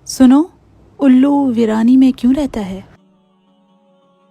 सुनो, उल्लू वीरानी में क्यों रहता है?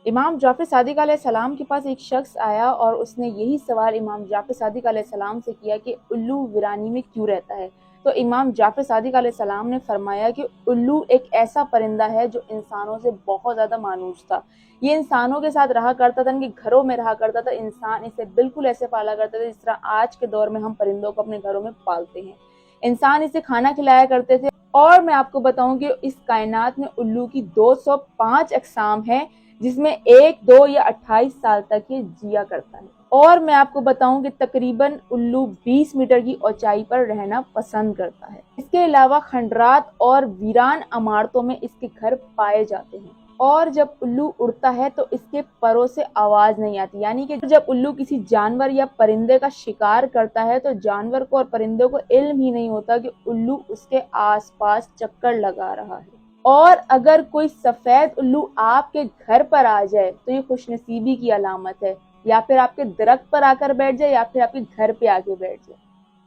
इमाम जाफ़र सादिक अलैहिस्सलाम के पास एक शख्स आया और उसने यही सवाल इमाम जाफ़र सादिक अलैहिस्सलाम से किया कि उल्लू वीरानी में क्यों रहता है। तो इमाम जाफ़र सादिक अलैहिस्सलाम ने फरमाया कि उल्लू एक ऐसा परिंदा है जो इंसानों से बहुत ज़्यादा मानूस था। ये इंसानों के साथ रहा करता था, इनके घरों में रहा करता था। इंसान इसे बिल्कुल ऐसे पाला करते थे जिस तरह आज के दौर में हम परिंदों को अपने घरों में पालते हैं। इंसान इसे खाना खिलाया करते थे। और मैं आपको बताऊं कि इस कायनात में उल्लू की 205 अक़साम है, जिसमें 1, 2 या 28 साल तक ये जिया करता है। और मैं आपको बताऊं कि तकरीबन उल्लू 20 मीटर की ऊंचाई पर रहना पसंद करता है। इसके अलावा खंडरात और वीरान इमारतों में इसके घर पाए जाते हैं। और जब उल्लू उड़ता है तो इसके परों से आवाज नहीं आती, यानी कि जब उल्लू किसी जानवर या परिंदे का शिकार करता है तो जानवर को और परिंदे को इल्म ही नहीं होता कि उल्लू उसके आसपास चक्कर लगा रहा है। और अगर कोई सफेद उल्लू आपके घर पर आ जाए तो ये खुशनसीबी की अलामत है, या फिर आपके दरख्त पर आकर बैठ जाए या फिर आपके घर पे आके बैठ जाए।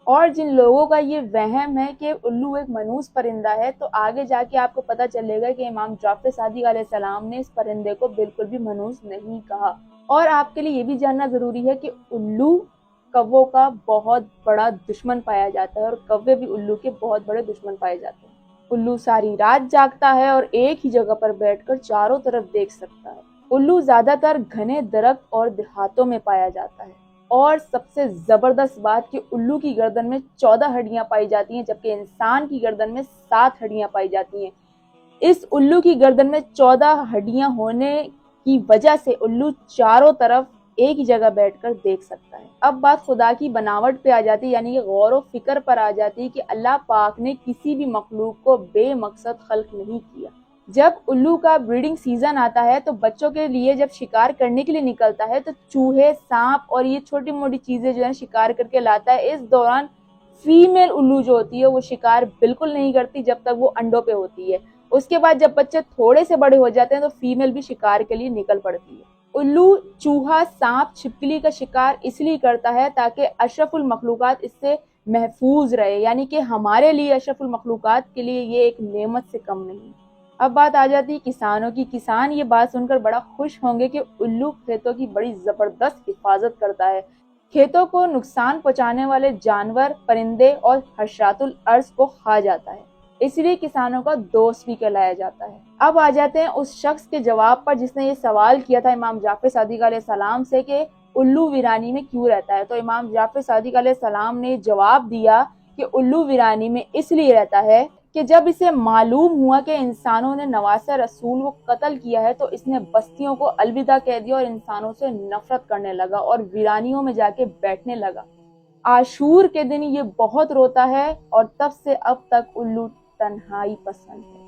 और जिन लोगों का ये वहम है कि उल्लू एक मनूस परिंदा है, तो आगे जाके आपको पता चलेगा कि इमाम जाफ़र सादिक अलैहिस्सलाम ने इस परिंदे को बिल्कुल भी मनूस नहीं कहा। और आपके लिए ये भी जानना जरूरी है कि उल्लू कौवों का बहुत बड़ा दुश्मन पाया जाता है और कौवे भी उल्लू के बहुत बड़े दुश्मन पाए जाते हैं। उल्लू सारी रात जागता है और एक ही जगह पर बैठकर चारों तरफ देख सकता है। उल्लू ज्यादातर घने दरख्त और देहातों में पाया जाता है। और सबसे जबरदस्त बात कि उल्लू की गर्दन में 14 हड्डियां पाई जाती हैं, जबकि इंसान की गर्दन में 7 हड्डियां पाई जाती हैं। इस उल्लू की गर्दन में 14 हड्डियां होने की वजह से उल्लू चारों तरफ एक ही जगह बैठकर देख सकता है। अब बात खुदा की बनावट पे आ जाती है, यानी कि गौर व फिक्र पर आ जाती है कि अल्लाह पाक ने किसी भी मखलूक को बेमकसद खल्क नहीं किया। जब उल्लू का ब्रीडिंग सीजन आता है तो बच्चों के लिए जब शिकार करने के लिए निकलता है तो चूहे, सांप और ये छोटी मोटी चीजें जो है शिकार करके लाता है। इस दौरान फीमेल उल्लू जो होती है वो शिकार बिल्कुल नहीं करती जब तक वो अंडों पे होती है। उसके बाद जब बच्चे थोड़े से बड़े हो जाते हैं तो फीमेल भी शिकार के लिए निकल पड़ती है। उल्लू चूहा, सांप, छिपकली का शिकार इसलिए करता है ताकि अशरफुल मखलूकात इससे महफूज रहे, यानी कि हमारे लिए अशरफुल मखलूकात के लिए ये एक नेमत से कम नहीं। अब बात आ जाती है किसानों की। किसान ये बात सुनकर बड़ा खुश होंगे कि उल्लू खेतों की बड़ी जबरदस्त हिफाजत करता है। खेतों को नुकसान पहुंचाने वाले जानवर, परिंदे और हशरातुल अर्ज को खा जाता है, इसलिए किसानों का दोस्त भी कहलाया जाता है। अब आ जाते हैं उस शख्स के जवाब पर जिसने ये सवाल किया था इमाम जाफ़र सादिक अलैहिस्सलाम से कि उल्लू वीरानी में क्यों रहता है। तो इमाम जाफ़र सादिक अलैहिस्सलाम ने जवाब दिया कि उल्लू वीरानी में इसलिए रहता है कि जब इसे मालूम हुआ कि इंसानों ने नवासे रसूल को कत्ल किया है तो इसने बस्तियों को अलविदा कह दिया और इंसानों से नफरत करने लगा और वीरानियों में जाके बैठने लगा। आशूर के दिन ये बहुत रोता है और तब से अब तक उल्लू तन्हाई पसंद है।